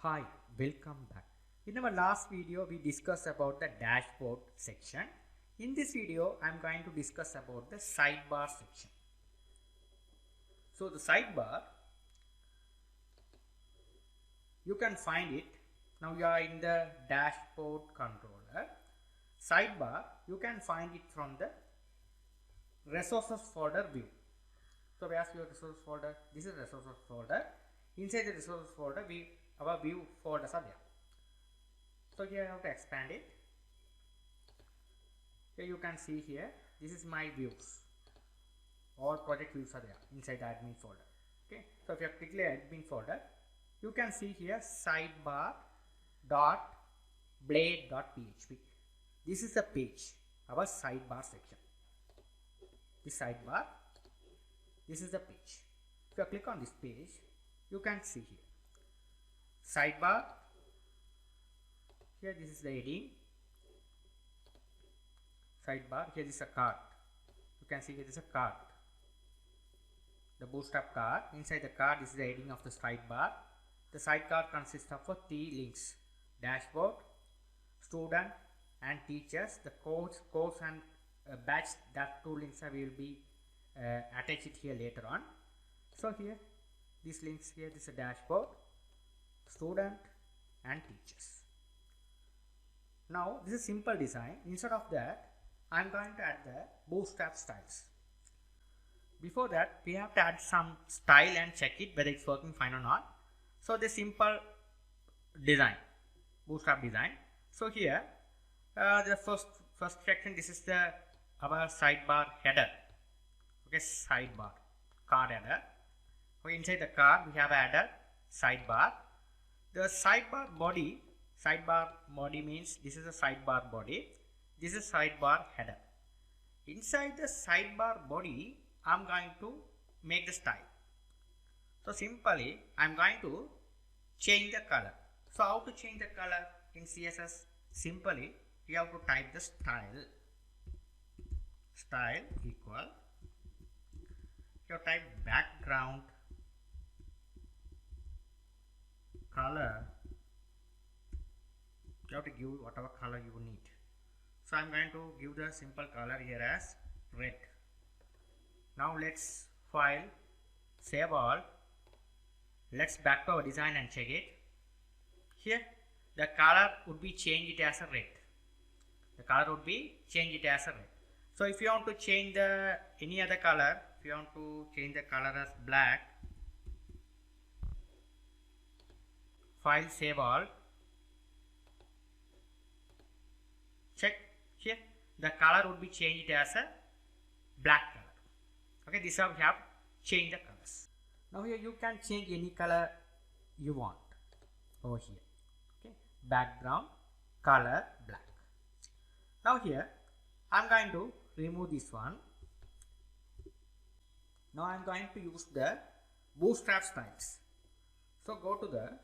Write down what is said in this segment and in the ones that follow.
Hi, welcome back. In our last video, we discussed about the dashboard section. In this video, I am going to discuss about the sidebar section. So the sidebar, you can find it. Now you are in the dashboard controller. Sidebar, you can find it from the resources folder view. So where's your resource folder? This is resources folder. Inside the resources folder, our view folders are there. So here I have to expand it. Here you can see here, this is my views. All project views are there inside the admin folder. Okay. So if you click the admin folder, you can see here sidebar dot blade.php. This is the page, our sidebar section. This sidebar, this is the page. If you click on this page, you can see here sidebar. Here this is the heading. Sidebar. Here is a card. You can see here is a card. The bootstrap card. Inside the card is the heading of the sidebar. The sidebar consists of three links: dashboard, student, and teachers. The course and batch. That two links will be attached here later on. So here, these links here. This is a dashboard, student, and teachers. Now this is simple design. Instead of that, I am going to add the bootstrap styles. Before that, we have to add some style and check it whether it's working fine or not. So the simple design, bootstrap design. So here, the first section. This is our sidebar header. Okay, sidebar card header. Okay, inside the card we have added sidebar. The sidebar body means this is a sidebar body. This is sidebar header. Inside the sidebar body, I am going to make the style. So simply, I am going to change the color. So how to change the color in CSS? Simply, you have to type the style equal. You type background color. You have to give whatever color you need. So I am going to give the simple color here as red. Now let's file, save all. Let's back to our design and check it. Here the color would be changed it as a red. The color would be changed it as a red. So if you want to change any other color, if you want to change the color as black, file, save all. Check here, the color would be changed as a black color. Okay, this is how we have changed the colors. Now here you can change any color you want over here. Okay, background color black. Now here I am going to remove this one. Now I am going to use the bootstrap styles. So go to the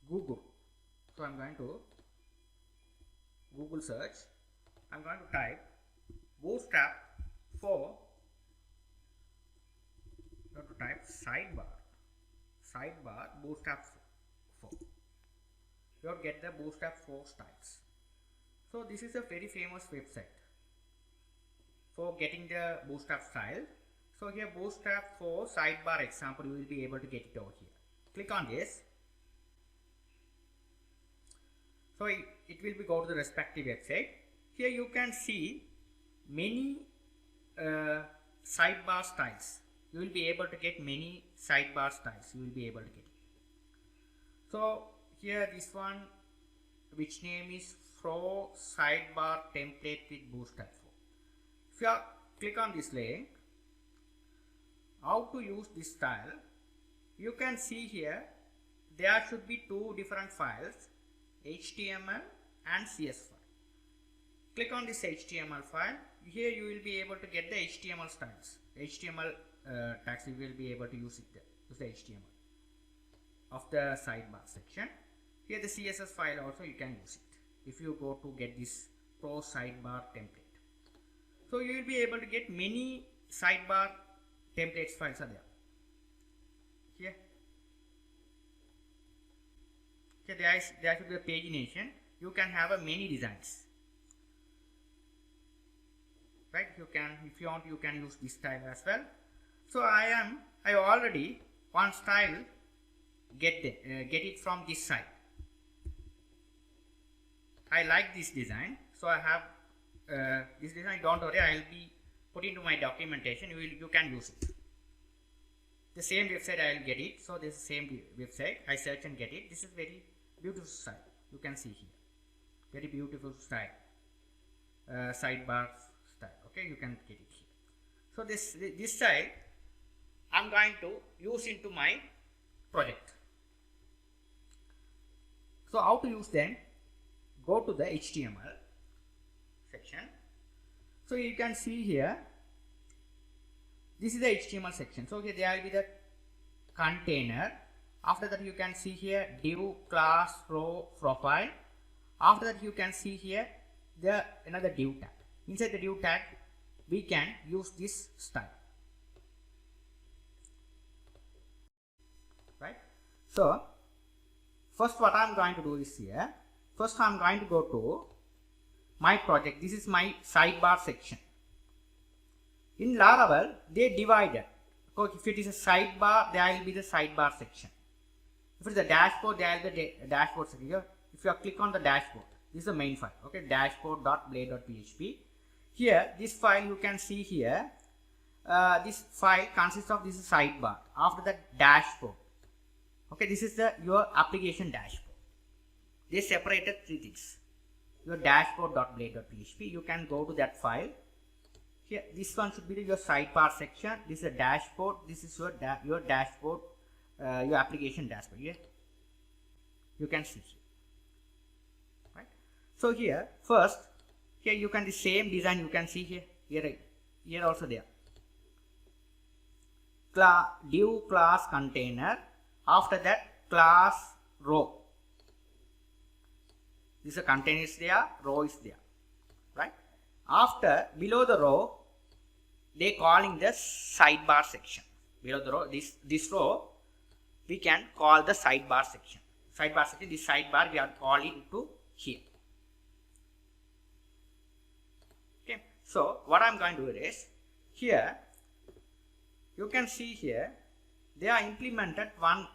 Google. So I am going to Google search. I am going to type bootstrap for. You have to type sidebar bootstrap 4. You have to get the bootstrap 4 styles. So this is a very famous website for getting the bootstrap style. So here bootstrap 4 sidebar example, you will be able to get it over here. Click on this. So it will be go to the respective website. Here you can see many sidebar styles. You will be able to get many sidebar styles. You will be able to get it. So here this one, which name is Pro Sidebar Template with Bootstrap 4. If you click on this link, how to use this style, you can see here there should be two different files, HTML and CS file. Click on this HTML file. Here you will be able to get the HTML styles. HTML tags, you will be able to use it there. Use the HTML of the sidebar section. Here the CSS file also you can use it if you go to get this Pro Sidebar Template. So you will be able to get many sidebar templates files are there. Here Okay, there should be a pagination. You can have a many designs, right? You can, if you want, you can use this style as well. So I already one style get it from this side. I like this design, so I have this design. Don't worry, I will be put into my documentation. You can use it. The same website I will get it. So this is the same website. I search and get it. This is very beautiful style. You can see here, very beautiful style, sidebar style. Okay, you can get it here. So this style I'm going to use into my project. So how to use them? Go to the HTML section. So you can see here, this is the HTML section. So okay, there will be the container. After that you can see here div, class, row, profile. After that you can see here another div tag. Inside the div tag we can use this style, right? So first what I am going to do is here, first I am going to go to my project. This is my sidebar section. In Laravel they divided. So if it is a sidebar, there will be the sidebar section. If it is a dashboard, there will be the dashboard section. Here, if you click on the dashboard, this is the main file. Okay, dashboard.blade.php. Here, this file you can see here. This file consists of this sidebar. After that, dashboard. Okay, this is your application dashboard. They separated three things. Your dashboard.blade.php. You can go to that file. Here, this one should be your sidebar section. This is a dashboard. This is your dashboard, your application dashboard. Here, you can see here, right? So here, first, here you can the same design you can see here. Here also there. Div class container. After that, class row. This is a container is there, row is there, right? After, below the row, they calling the sidebar section. Below the row, this row we can call the sidebar section. Sidebar section, this sidebar we are calling to here. Okay, so what I am going to do is here you can see here they are implemented one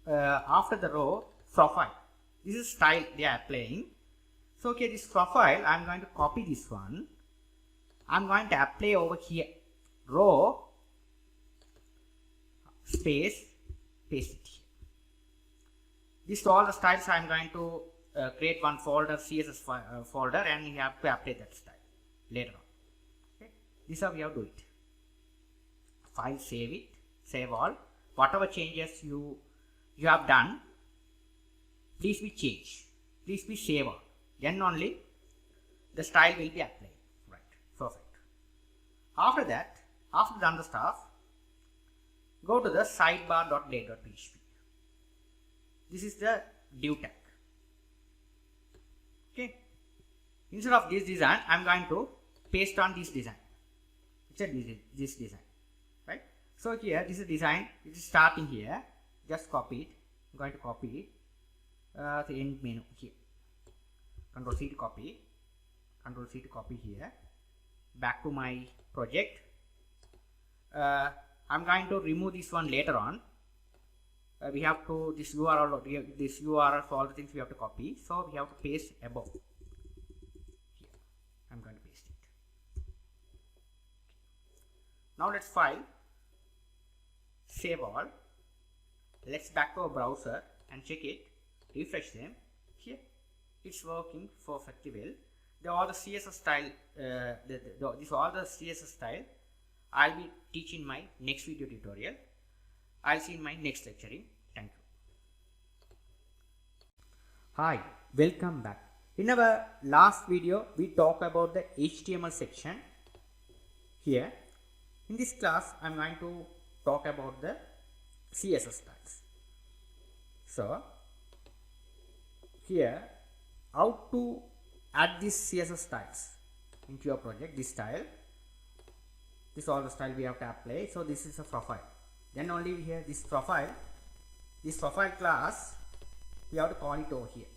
after the row profile. This is style they are applying. So okay, this profile I am going to copy this one. I am going to apply over here, row space, paste it here. This all the styles I am going to create one folder, CSS folder, and you have to apply that style later on. Okay, this is how we have to do it. File, save it, save all. Whatever changes you have done, please be changed. Please be save all. Then only the style will be applied. Right. Perfect. After that, after done the stuff, go to the sidebar.blade.php. This is the div tag. Okay. Instead of this design, I am going to paste on this design. This design. Right. So here, this is design. It is starting here. Just copy it. I'm going to copy it. The end menu here. Control C to copy. Control C to copy here. Back to my project. I'm going to remove this one later on. We have to this URL for all the things we have to copy. So we have to paste above. Here. I'm going to paste it. Now let's file. Save all. Let's back to our browser and check it. Refresh them. Here, it's working perfectly well. All the CSS style. All the CSS style. I'll be teaching my next video tutorial. I'll see in my next lecturing. Thank you. Hi, welcome back. In our last video, we talked about the HTML section. Here, in this class, I'm going to talk about the CSS styles. So, here, how to add these CSS styles into your project. This style, this all the style we have to apply. So this is a profile. Then only here this profile class we have to call it over here.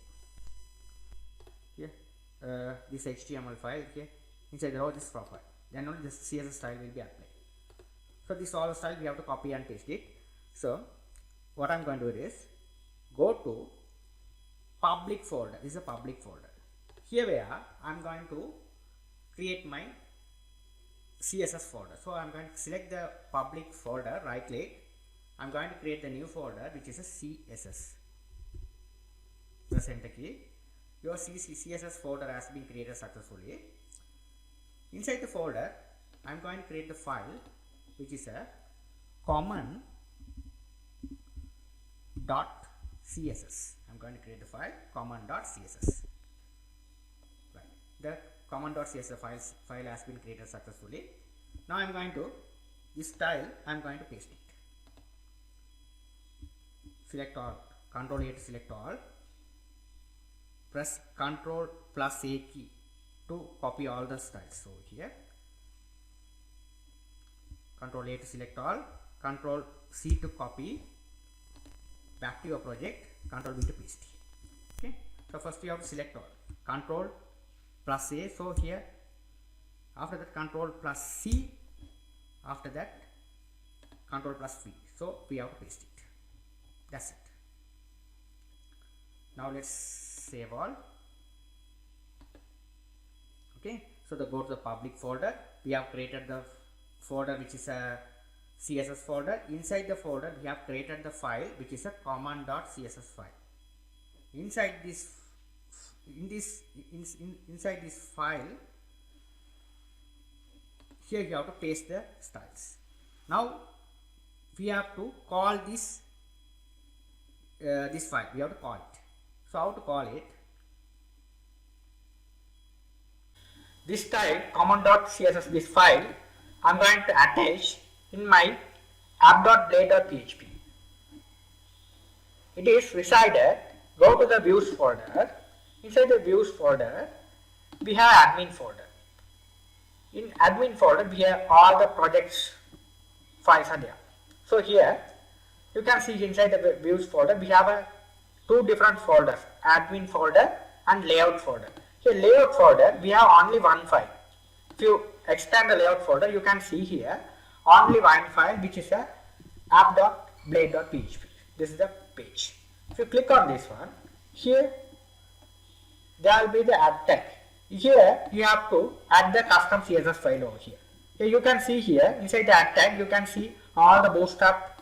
This HTML file here, inside the row this profile, then only this CSS style will be applied. So this all style we have to copy and paste it. So what I'm going to do is go to public folder. This is a public folder. Here where I'm going to create my CSS folder. So I'm going to select the public folder, right click. I'm going to create the new folder which is a CSS. Press enter key. Your CSS folder has been created successfully. Inside the folder, I'm going to create the file which is a common.css. I'm going to create the file common.css. Right. The common.css file has been created successfully. Now I'm going to this style. I'm going to paste it. Select all. Control A to select all. Press Ctrl plus A key to copy all the styles. So here, Ctrl A to select all, Ctrl C to copy, back to your project, Ctrl V to paste. Okay. So first you have to select all. Ctrl plus A. So here, after that Ctrl plus C. After that, Ctrl plus V. So we have to paste it. That's it. Now let's save all. Okay, so go to the public folder. We have created the folder which is a CSS folder. Inside the folder we have created the file which is a common.css file. Inside this inside this file, here you have to paste the styles. Now we have to call this this file. We have to call it. So how to call it? This style common.css, this file I'm going to attach in my app.blade.php. It is resided. Go to the views folder. Inside the views folder we have admin folder. In admin folder we have all the projects files are there. So here you can see inside the views folder we have two different folders, admin folder and layout folder. Here layout folder we have only one file. If you extend the layout folder, you can see here only one file which is a app.blade.php. This is the page. If you click on this one, here there will be the add tag. Here you have to add the custom CSS file over here. Here you can see here inside the add tag you can see all the bootstrap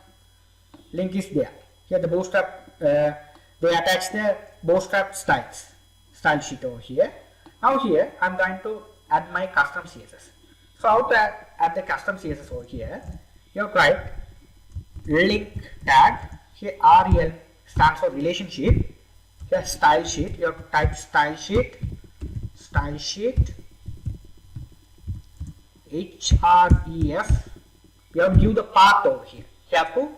link is there. Here the bootstrap they attach the bootstrap style sheet over here. Now here I'm going to add my custom CSS. So how to add the custom CSS over here? You have to write link tag. Here REL stands for relationship. Here style sheet. You have to type style sheet href. You have to give the path over here. You have to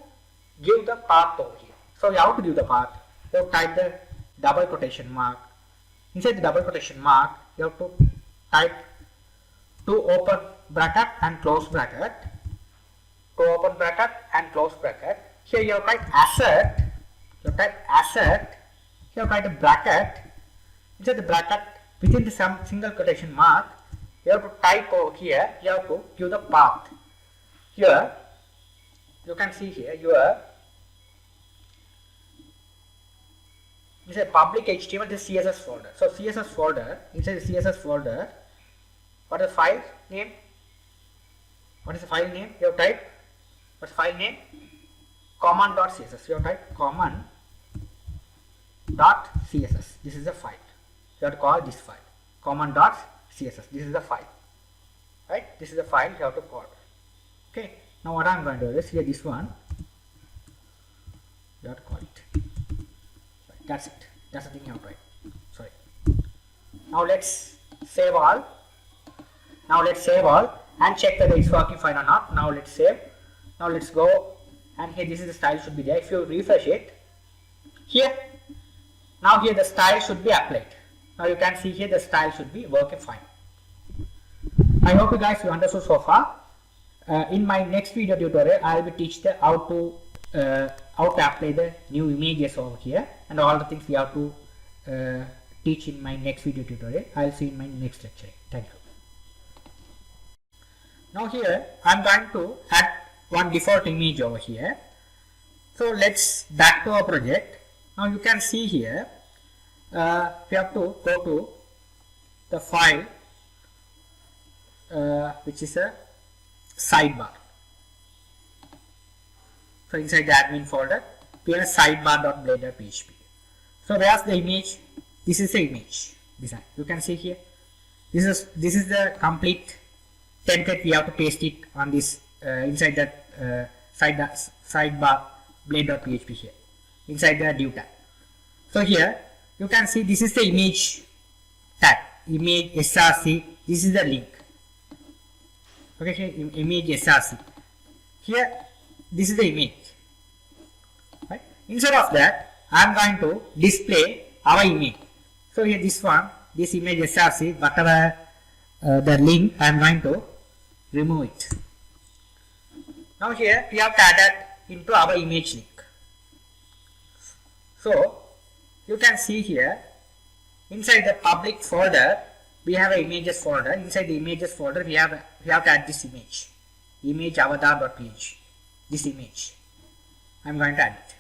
give the path over here. So you have to give the path. You have to type the double quotation mark. Inside the double quotation mark, you have to type two open bracket and close bracket. Two open bracket and close bracket. Here you have to type asset. You have to type asset. Here you have to type a bracket. Inside the bracket, within the single quotation mark, you have to type over here. You have to give the path. Here, you can see here this is a public HTML, this CSS folder. So CSS folder, inside the CSS folder, what is the file name? What is the file name? You have type, what's the file name? Common.css. You have type common.css. This is the file. You have to call this file. Common.css. This is the file. Right? This is the file you have to call. Okay. Now what I am going to do is here this one. You have to call it. That's it. That's the thing you have to write. Sorry. Now let's save all. And check whether it's working fine or not. Now let's save. Now let's go. And here this is the style should be there. If you refresh it, here. Now here the style should be applied. Now you can see here the style should be working fine. I hope you guys you understood so far. In my next video tutorial, I will be teach how to how to apply the new images over here, and all the things we have to teach in my next video tutorial. I'll see in my next lecture. Thank you. Now here I'm going to add one default image over here. So let's back to our project. Now you can see here we have to go to the file which is a sidebar. So inside the admin folder we have a sidebar.blade.php. So where's the image? This is the image design. You can see here. This is the complete template. We have to paste it on this inside that sidebar blade.php here inside the div tag. So here you can see this is the image tag, image src. This is the link. Okay, here image src. Here this is the image. Right? Instead of that, I am going to display our image. So here this one, this image src, whatever the link, I am going to remove it. Now here we have to add that into our image link. So you can see here inside the public folder we have an images folder. Inside the images folder we have to add this image avatar.png. This image I am going to add it.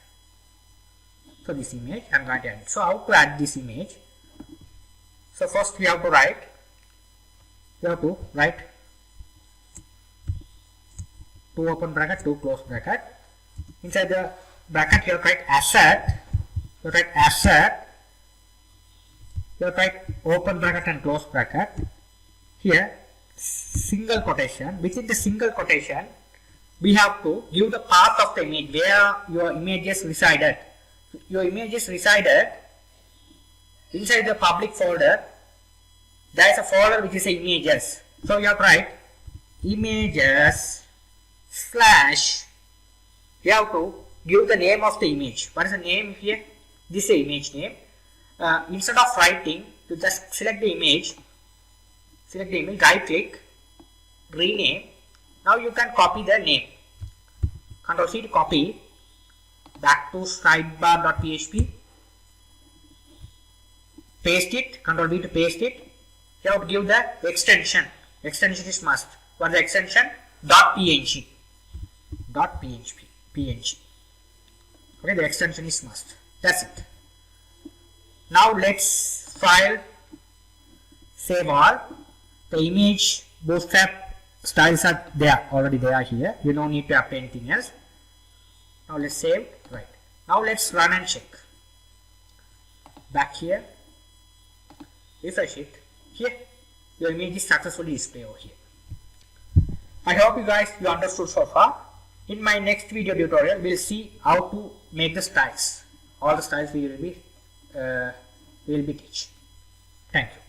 So this image I am going to add it. So how to add this image? So first we have to write two open bracket, two close bracket. Inside the bracket you have to write asset. You write asset. You write open bracket and close bracket. Here single quotation. Within the single quotation we have to give the path of the image where your images resided. Your images resided inside the public folder. There is a folder which is images. So you have to write images slash. You have to give the name of the image. What is the name here? This is the image name. Instead of writing, you just select the image, right click, rename. Now you can copy the name. Ctrl C to copy, back to sidebar.php, paste it, Ctrl V to paste it. You have to give the extension. Extension is must. What is the extension? .png. .png. Okay, the extension is must. That's it. Now let's file, save all. The image, bootstrap styles are there, already they are here. You don't need to apply anything else. Now let's save. Right. Now let's run and check. Back here, refresh it. Here, your image is successfully displayed over here. I hope you guys understood so far. In my next video tutorial, we'll see how to make the styles. All the styles we will be teach. Thank you.